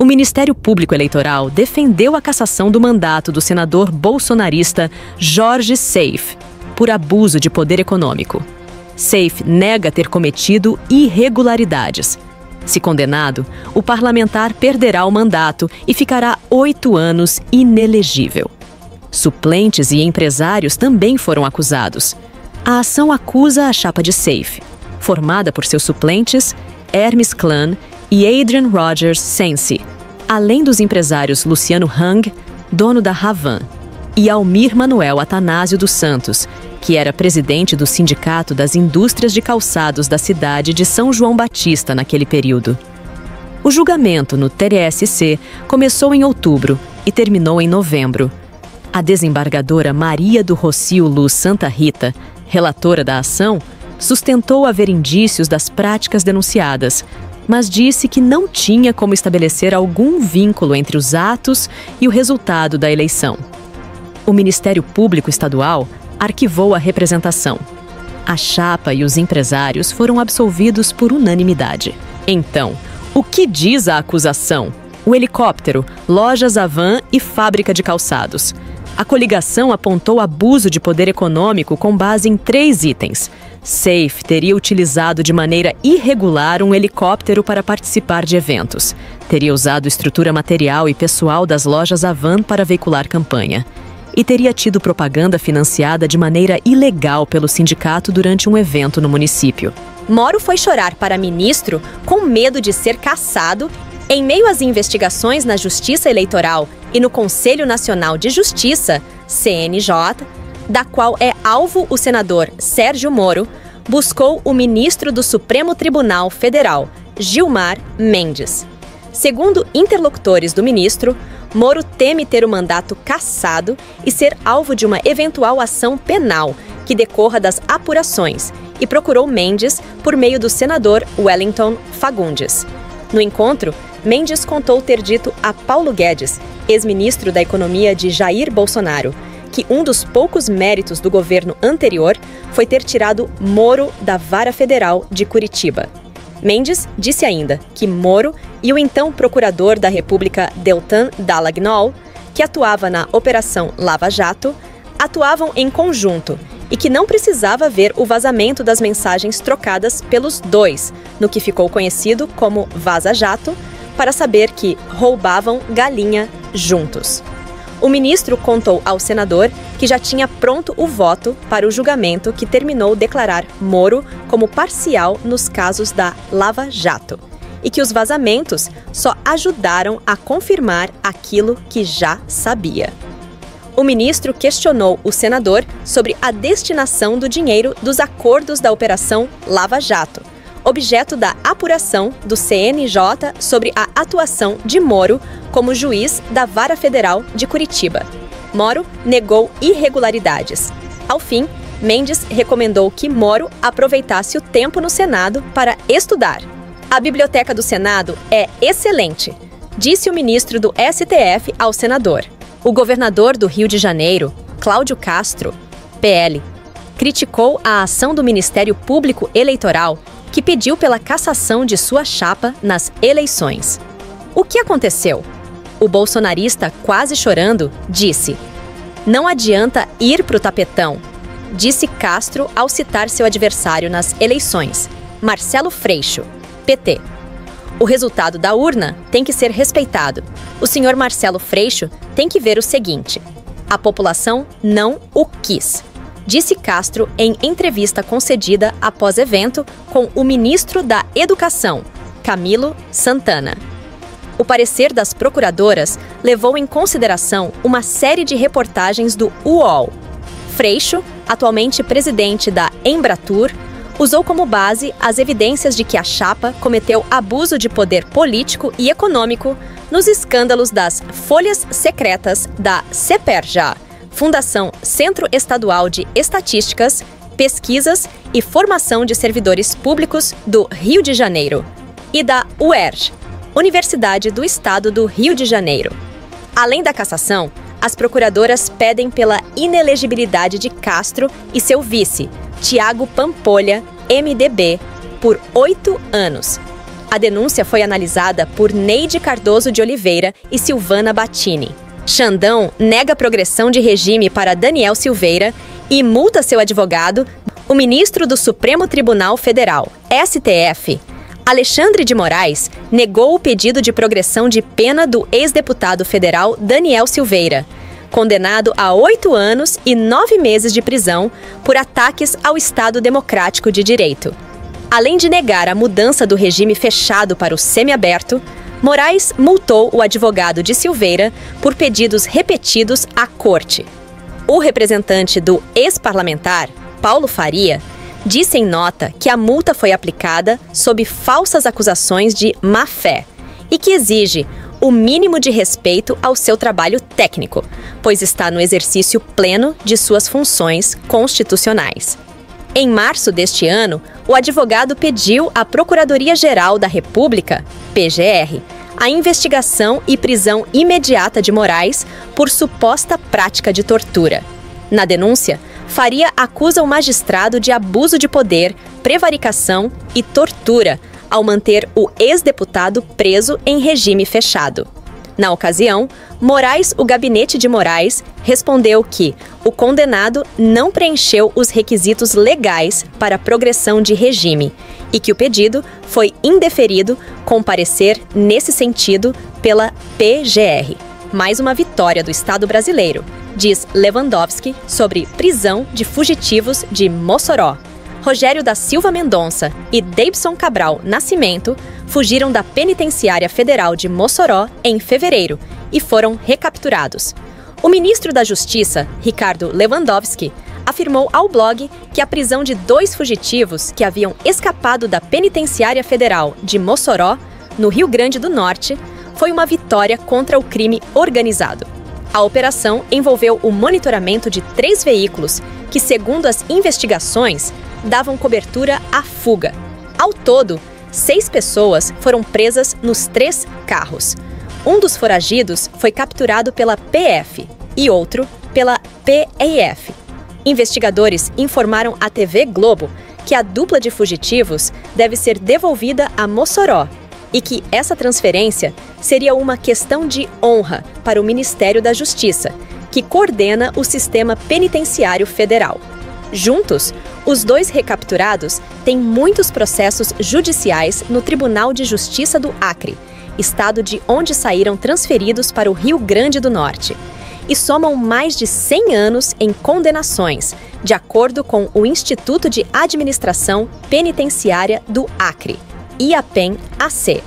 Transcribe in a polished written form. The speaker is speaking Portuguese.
O Ministério Público Eleitoral defendeu a cassação do mandato do senador bolsonarista Jorge Seife por abuso de poder econômico. Seife nega ter cometido irregularidades. Se condenado, o parlamentar perderá o mandato e ficará 8 anos inelegível. Suplentes e empresários também foram acusados. A ação acusa a chapa de Seife, formada por seus suplentes Hermes Klan e Adrian Rogers Sensi, além dos empresários Luciano Hang, dono da Havan, e Almir Manuel Atanásio dos Santos, que era presidente do Sindicato das Indústrias de Calçados da cidade de São João Batista naquele período. O julgamento no TRSC começou em outubro e terminou em novembro. A desembargadora Maria do Rocio Luz Santa Rita, relatora da ação, sustentou haver indícios das práticas denunciadas, mas disse que não tinha como estabelecer algum vínculo entre os atos e o resultado da eleição. O Ministério Público Estadual arquivou a representação. A chapa e os empresários foram absolvidos por unanimidade. Então, o que diz a acusação? O helicóptero, lojas Havan e fábrica de calçados. A coligação apontou abuso de poder econômico com base em 3 itens. Seife teria utilizado de maneira irregular um helicóptero para participar de eventos. Teria usado estrutura material e pessoal das lojas Havan para veicular campanha. E teria tido propaganda financiada de maneira ilegal pelo sindicato durante um evento no município. Moro foi chorar para ministro com medo de ser cassado em meio às investigações na Justiça Eleitoral e no Conselho Nacional de Justiça, CNJ, da qual é alvo o senador Sérgio Moro, buscou o ministro do Supremo Tribunal Federal, Gilmar Mendes. Segundo interlocutores do ministro, Moro teme ter o mandato cassado e ser alvo de uma eventual ação penal que decorra das apurações e procurou Mendes por meio do senador Wellington Fagundes. No encontro, Mendes contou ter dito a Paulo Guedes, ex-ministro da Economia de Jair Bolsonaro, que um dos poucos méritos do governo anterior foi ter tirado Moro da Vara Federal de Curitiba. Mendes disse ainda que Moro e o então procurador da República Deltan Dallagnol, que atuava na Operação Lava Jato, atuavam em conjunto e que não precisava ver o vazamento das mensagens trocadas pelos dois, no que ficou conhecido como Vaza Jato, para saber que roubavam galinha juntos. O ministro contou ao senador que já tinha pronto o voto para o julgamento que terminou declarar Moro como parcial nos casos da Lava Jato e que os vazamentos só ajudaram a confirmar aquilo que já sabia. O ministro questionou o senador sobre a destinação do dinheiro dos acordos da Operação Lava Jato, objeto da apuração do CNJ sobre a atuação de Moro como juiz da Vara Federal de Curitiba. Moro negou irregularidades. Ao fim, Mendes recomendou que Moro aproveitasse o tempo no Senado para estudar. A biblioteca do Senado é excelente, disse o ministro do STF ao senador. O governador do Rio de Janeiro, Cláudio Castro, PL, criticou a ação do Ministério Público Eleitoral que pediu pela cassação de sua chapa nas eleições. O que aconteceu? O bolsonarista, quase chorando, disse: "Não adianta ir pro tapetão", disse Castro ao citar seu adversário nas eleições, Marcelo Freixo, PT. O resultado da urna tem que ser respeitado. O senhor Marcelo Freixo tem que ver o seguinte: a população não o quis, disse Castro em entrevista concedida após evento com o ministro da Educação, Camilo Santana. O parecer das procuradoras levou em consideração uma série de reportagens do UOL. Freixo, atualmente presidente da Embratur, usou como base as evidências de que a chapa cometeu abuso de poder político e econômico nos escândalos das folhas secretas da CEPERJA, Fundação Centro Estadual de Estatísticas, Pesquisas e Formação de Servidores Públicos do Rio de Janeiro, e da UERJ, Universidade do Estado do Rio de Janeiro. Além da cassação, as procuradoras pedem pela inelegibilidade de Castro e seu vice, Tiago Pampolha, MDB, por 8 anos. A denúncia foi analisada por Neide Cardoso de Oliveira e Silvana Battini. Xandão nega progressão de regime para Daniel Silveira e multa seu advogado, o ministro do Supremo Tribunal Federal, STF, Alexandre de Moraes, negou o pedido de progressão de pena do ex-deputado federal Daniel Silveira, condenado a 8 anos e 9 meses de prisão por ataques ao Estado Democrático de Direito. Além de negar a mudança do regime fechado para o semiaberto, Moraes multou o advogado de Silveira por pedidos repetidos à corte. O representante do ex-parlamentar, Paulo Faria, disse em nota que a multa foi aplicada sob falsas acusações de má-fé e que exige o mínimo de respeito ao seu trabalho técnico, pois está no exercício pleno de suas funções constitucionais. Em março deste ano, o advogado pediu à Procuradoria-Geral da República, PGR, a investigação e prisão imediata de Moraes por suposta prática de tortura. Na denúncia, Faria acusa o magistrado de abuso de poder, prevaricação e tortura ao manter o ex-deputado preso em regime fechado. Na ocasião, o gabinete de Moraes respondeu que o condenado não preencheu os requisitos legais para a progressão de regime e que o pedido foi indeferido com parecer nesse sentido pela PGR. Mais uma vitória do Estado brasileiro, diz Lewandowski sobre prisão de fugitivos de Mossoró. Rogério da Silva Mendonça e Deibson Cabral Nascimento fugiram da Penitenciária Federal de Mossoró em fevereiro e foram recapturados. O ministro da Justiça, Ricardo Lewandowski, afirmou ao blog que a prisão de 2 fugitivos que haviam escapado da Penitenciária Federal de Mossoró, no Rio Grande do Norte, foi uma vitória contra o crime organizado. A operação envolveu o monitoramento de 3 veículos que, segundo as investigações, davam cobertura à fuga. Ao todo, 6 pessoas foram presas nos 3 carros. Um dos foragidos foi capturado pela PF e outro pela PEF. Investigadores informaram à TV Globo que a dupla de fugitivos deve ser devolvida a Mossoró e que essa transferência seria uma questão de honra para o Ministério da Justiça, que coordena o sistema penitenciário federal. Juntos, os 2 recapturados têm muitos processos judiciais no Tribunal de Justiça do Acre, estado de onde saíram transferidos para o Rio Grande do Norte, e somam mais de 100 anos em condenações, de acordo com o Instituto de Administração Penitenciária do Acre, IAPEN-AC.